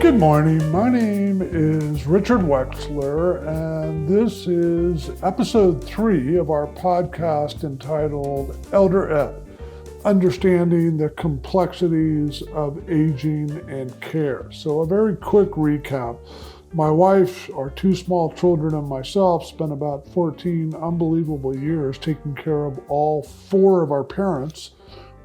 Good morning. My name is Richard Wexler, and this is episode 3 of our podcast entitled Elder Ep, Understanding the Complexities of Aging and Care. So a very quick recap. My wife, our 2 small children, and myself spent about 14 unbelievable years taking care of all 4 of our parents,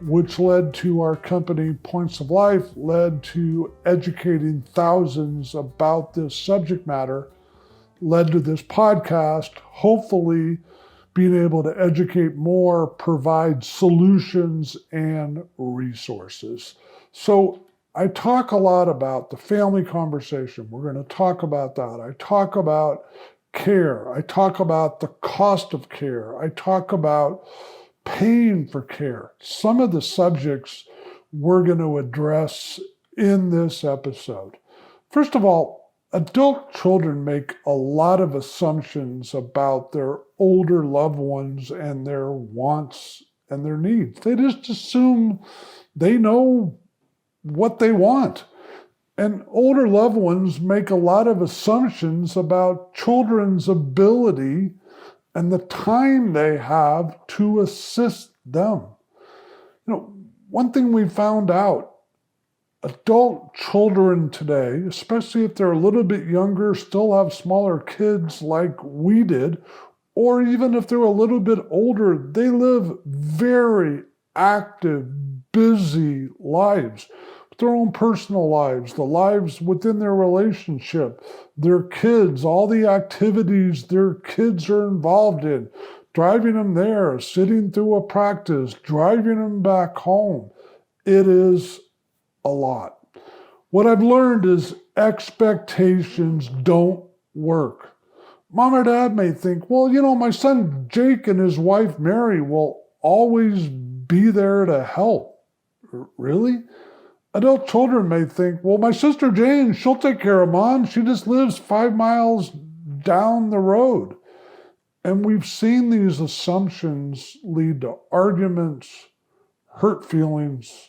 which led to our company Points of Life, led to educating thousands about this subject matter, led to this podcast, hopefully being able to educate more, provide solutions and resources. So I talk a lot about the family conversation. We're going to talk about that. I talk about care. I talk about the cost of care. I talk about paying for care. Some of the subjects we're going to address in this episode. First of all, adult children make a lot of assumptions about their older loved ones and their wants and their needs. They just assume they know what they want. And older loved ones make a lot of assumptions about children's ability and the time they have to assist them. One thing we found out, adult children today, especially if they're a little bit younger, still have smaller kids like we did, or even if they're a little bit older, they live very active, busy lives. Their own personal lives, the lives within their relationship, their kids, all the activities their kids are involved in, driving them there, sitting through a practice, driving them back home. It is a lot. What I've learned is expectations don't work. Mom or dad may think, well, my son Jake and his wife Mary will always be there to help. Really? Adult children may think, well, my sister Jane, she'll take care of Mom. She just lives 5 miles down the road. And we've seen these assumptions lead to arguments, hurt feelings,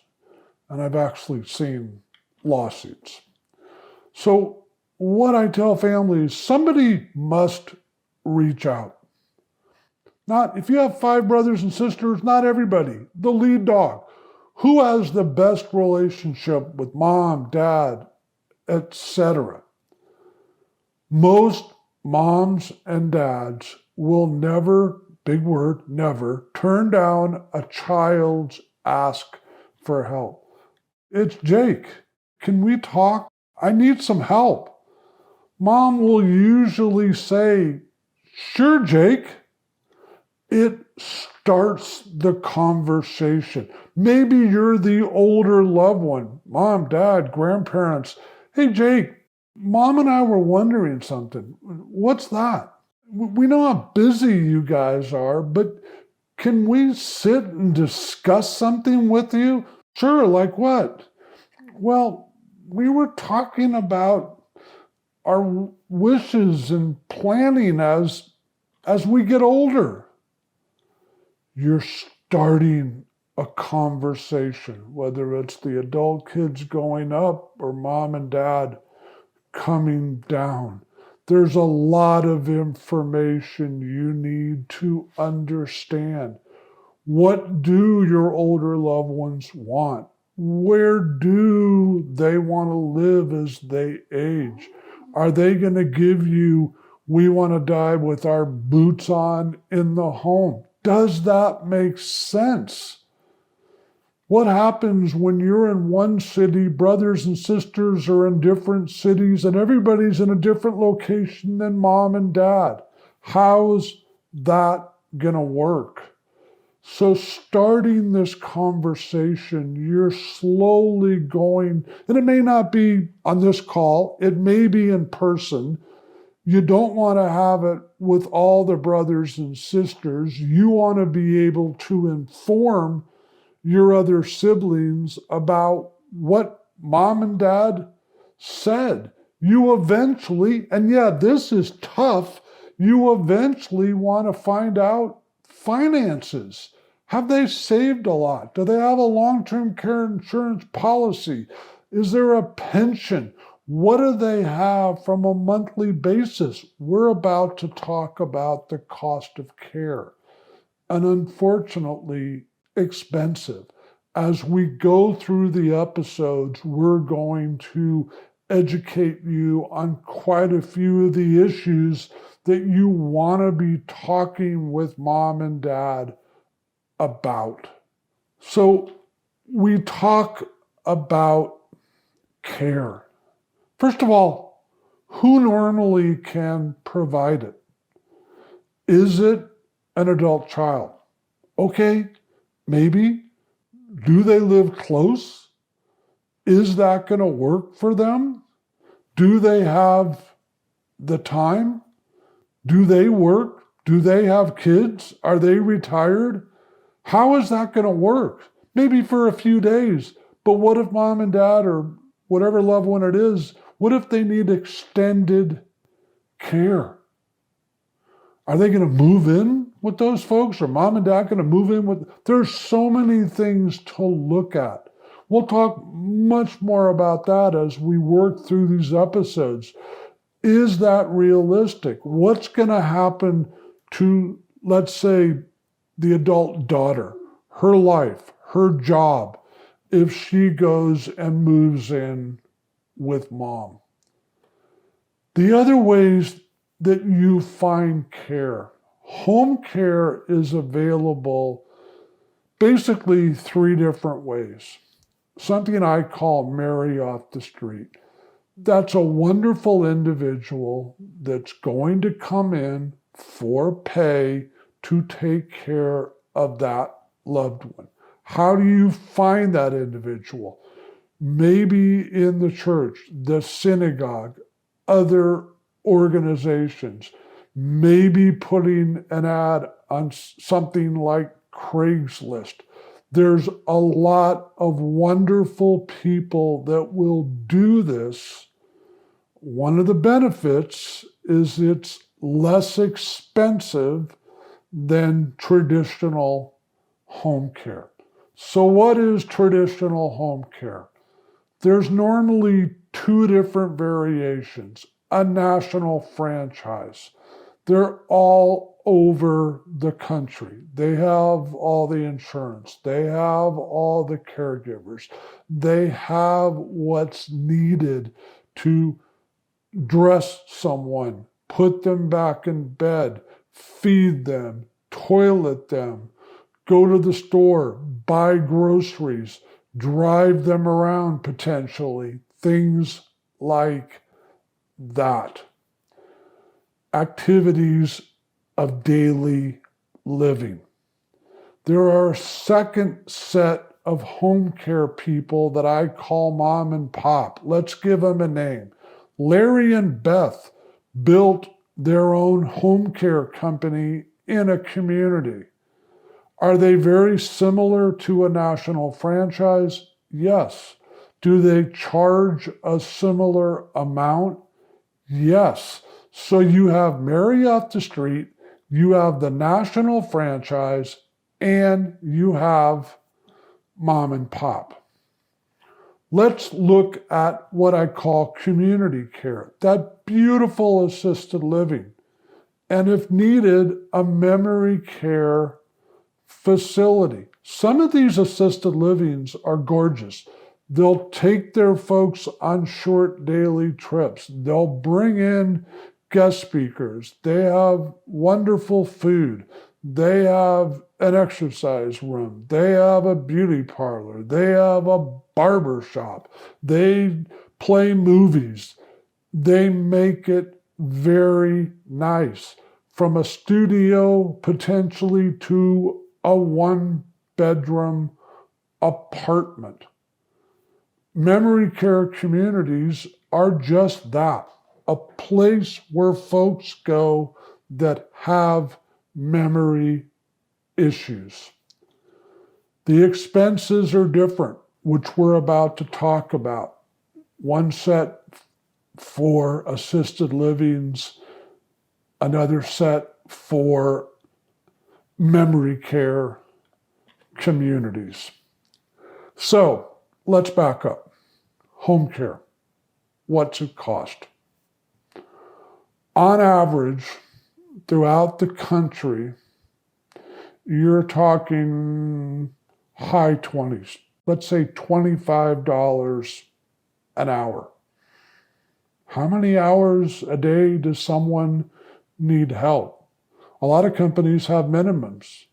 and I've actually seen lawsuits. So what I tell families, somebody must reach out. If you have 5 brothers and sisters, not everybody, the lead dog. Who has the best relationship with mom, dad, etc.? Most moms and dads will never, big word, never, turn down a child's ask for help. It's Jake. Can we talk? I need some help. Mom will usually say, sure, Jake. It starts the conversation. Maybe you're the older loved one, mom, dad, grandparents. Hey, Jake, Mom and I were wondering something. What's that? We know how busy you guys are, but can we sit and discuss something with you? Sure, like what? Well, we were talking about our wishes and planning as we get older. You're starting a conversation, whether it's the adult kids going up or mom and dad coming down. There's a lot of information you need to understand. What do your older loved ones want? Where do they want to live as they age? Are they going to give you, we want to die with our boots on in the home? Does that make sense? What happens when you're in one city, brothers and sisters are in different cities, and everybody's in a different location than mom and dad? How's that going to work? So starting this conversation, you're slowly going, and it may not be on this call, it may be in person. You don't want to have it with all the brothers and sisters. You want to be able to inform your other siblings about what mom and dad said. You eventually, and yeah, this is tough, you eventually want to find out finances. Have they saved a lot? Do they have a long-term care insurance policy? Is there a pension? What do they have from a monthly basis? We're about to talk about the cost of care, and unfortunately, expensive. As we go through the episodes, we're going to educate you on quite a few of the issues that you want to be talking with mom and dad about. So we talk about care. First of all, who normally can provide it? Is it an adult child? Okay, maybe. Do they live close? Is that going to work for them? Do they have the time? Do they work? Do they have kids? Are they retired? How is that going to work? Maybe for a few days. But what if mom and dad or whatever loved one it is, what if they need extended care? Are they going to move in with those folks? Or mom and dad going to move in with? There's so many things to look at. We'll talk much more about that as we work through these episodes. Is that realistic? What's going to happen to, let's say, the adult daughter, her life, her job, if she goes and moves in with mom? The other ways that you find care. Home care is available basically 3 different ways. Something I call Mary off the street. That's a wonderful individual that's going to come in for pay to take care of that loved one. How do you find that individual? Maybe in the church, the synagogue, other organizations, maybe putting an ad on something like Craigslist. There's a lot of wonderful people that will do this. One of the benefits is it's less expensive than traditional home care. So what is traditional home care? There's normally 2 different variations. A national franchise. They're all over the country. They have all the insurance. They have all the caregivers. They have what's needed to dress someone, put them back in bed, feed them, toilet them, go to the store, buy groceries, drive them around potentially, things like that. Activities of daily living. There are a second set of home care people that I call mom and pop. Let's give them a name. Larry and Beth built their own home care company in a community. Are they very similar to a national franchise? Yes. Do they charge a similar amount? Yes. So you have Mary off the street, you have the national franchise, and you have mom and pop. Let's look at what I call community care, that beautiful assisted living, and if needed, a memory care facility. Some of these assisted livings are gorgeous. They'll take their folks on short daily trips. They'll bring in guest speakers. They have wonderful food. They have an exercise room. They have a beauty parlor. They have a barber shop. They play movies. They make it very nice. From a studio potentially to a 1-bedroom apartment. Memory care communities are just that, a place where folks go that have memory issues. The expenses are different, which we're about to talk about. One set for assisted livings, another set for memory care communities. So let's back up. Home care. what's it cost? On average, throughout the country, you're talking high 20s. Let's say $25 an hour. How many hours a day does someone need help? A lot of companies have minimums,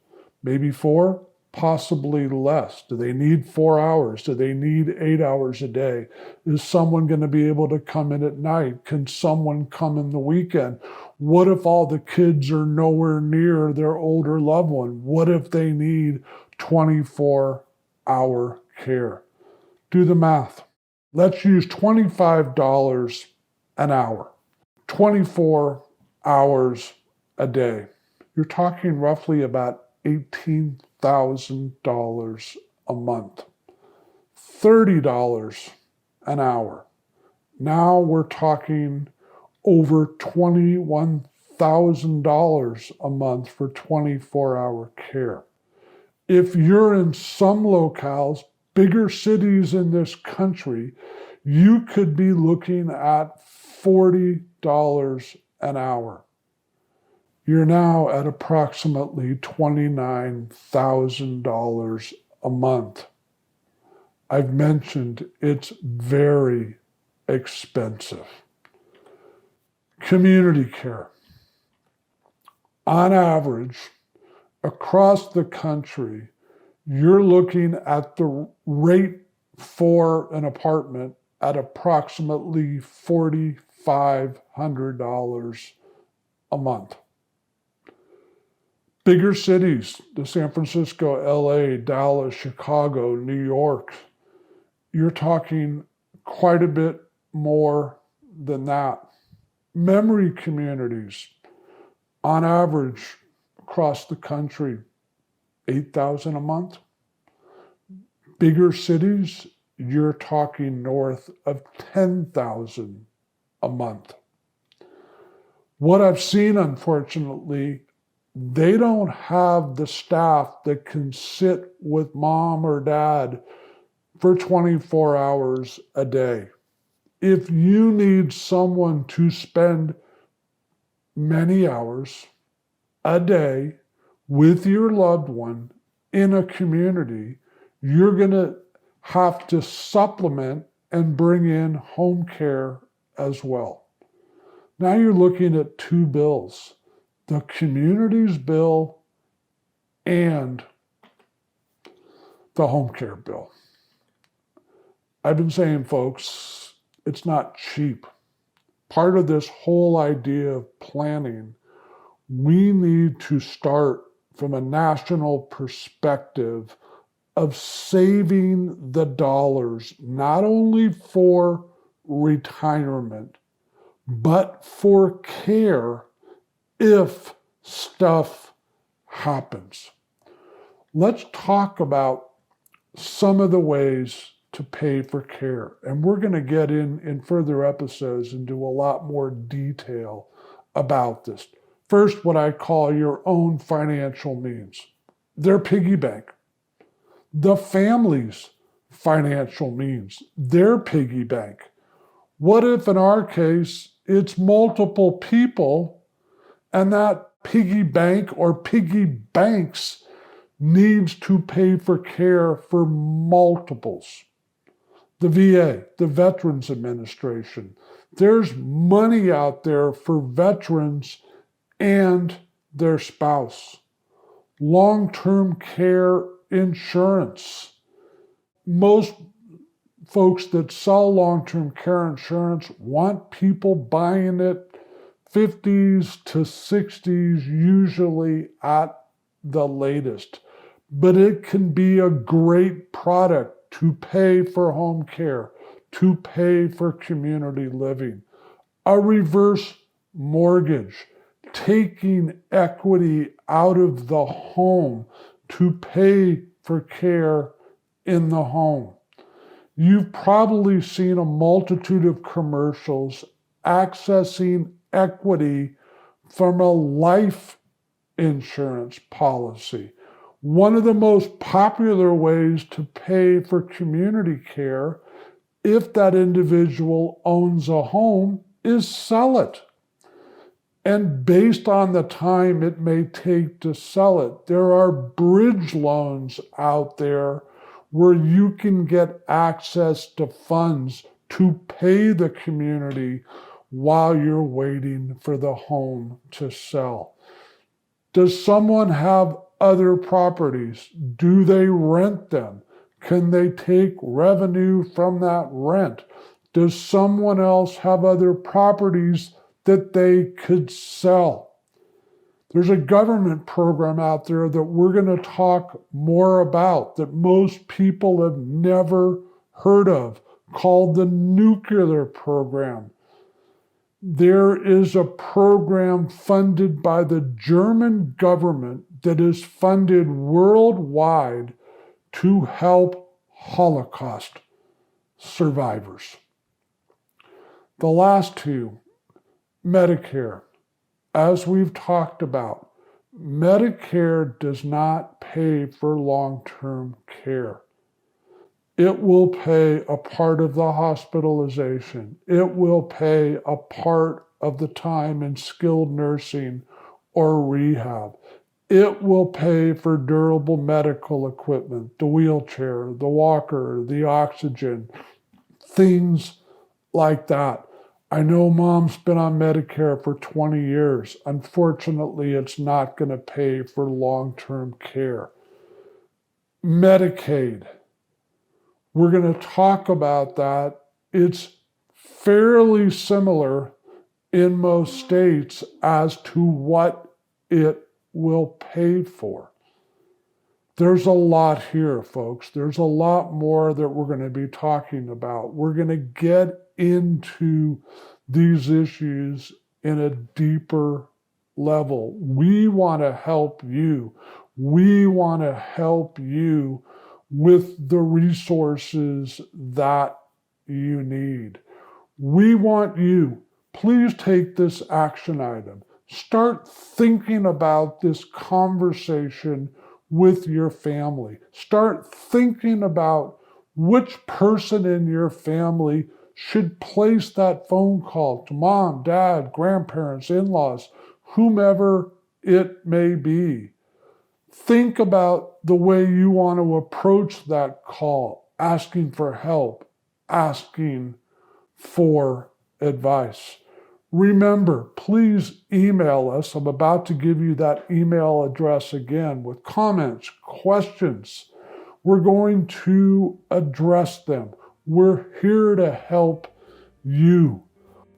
maybe 4, possibly less. Do they need 4 hours? Do they need 8 hours a day? Is someone going to be able to come in at night? Can someone come in the weekend? What if all the kids are nowhere near their older loved one? What if they need 24-hour care? Do the math. Let's use $25 an hour, 24 hours a day. You're talking roughly about $18,000 a month. $30 an hour. Now we're talking over $21,000 a month for 24-hour care. If you're in some locales, bigger cities in this country, you could be looking at $40 an hour. You're now at approximately $29,000 a month. I've mentioned it's very expensive. Community care. On average, across the country, you're looking at the rate for an apartment at approximately $4,500 a month. Bigger cities, the San Francisco, LA, Dallas, Chicago, New York, you're talking quite a bit more than that. Memory communities, on average, across the country, $8,000 a month. Bigger cities, you're talking north of $10,000 a month. What I've seen, unfortunately, they don't have the staff that can sit with mom or dad for 24 hours a day. If you need someone to spend many hours a day with your loved one in a community, you're going to have to supplement and bring in home care as well. Now you're looking at 2 bills, the community's bill and the home care bill. I've been saying, folks, it's not cheap. Part of this whole idea of planning, we need to start from a national perspective of saving the dollars, not only for retirement, but for care if stuff happens. Let's talk about some of the ways to pay for care. And we're going to get in further episodes into a lot more detail about this. First, what I call your own financial means. Their piggy bank. The family's financial means. Their piggy bank. What if in our case, it's multiple people and that piggy bank or piggy banks needs to pay for care for multiples? The VA, the Veterans Administration. There's money out there for veterans and their spouse. Long-term care insurance. Most folks that sell long-term care insurance want people buying it 50s to 60s, usually at the latest. But it can be a great product to pay for home care, to pay for community living. A reverse mortgage, taking equity out of the home to pay for care in the home. You've probably seen a multitude of commercials accessing equity from a life insurance policy. One of the most popular ways to pay for community care if that individual owns a home, is sell it. And based on the time it may take to sell it, there are bridge loans out there where you can get access to funds to pay the community while you're waiting for the home to sell. Does someone have other properties? Do they rent them? Can they take revenue from that rent? Does someone else have other properties that they could sell? There's a government program out there that we're going to talk more about that most people have never heard of, called the nuclear program. There is a program funded by the German government that is funded worldwide to help Holocaust survivors. The last two, Medicare. As we've talked about, Medicare does not pay for long-term care. It will pay a part of the hospitalization. It will pay a part of the time in skilled nursing or rehab. It will pay for durable medical equipment, the wheelchair, the walker, the oxygen, things like that. I know mom's been on Medicare for 20 years. Unfortunately, it's not going to pay for long-term care. Medicaid. We're going to talk about that. It's fairly similar in most states as to what it will pay for. There's a lot here, folks. There's a lot more that we're going to be talking about. We're going to get into these issues in a deeper level. We want to help you. We want to help you with the resources that you need. We want you. Please take this action item. Start thinking about this conversation with your family. Start thinking about which person in your family should place that phone call to mom, dad, grandparents, in-laws, whomever it may be. Think about the way you want to approach that call, asking for help, asking for advice. Remember, please email us. I'm about to give you that email address again with comments, questions. We're going to address them. We're here to help you.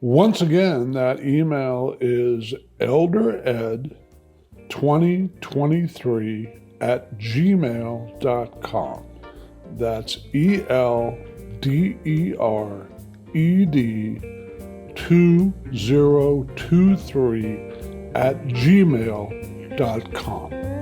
Once again, that email is eldered2023@gmail.com. That's ELDERED2023@gmail.com.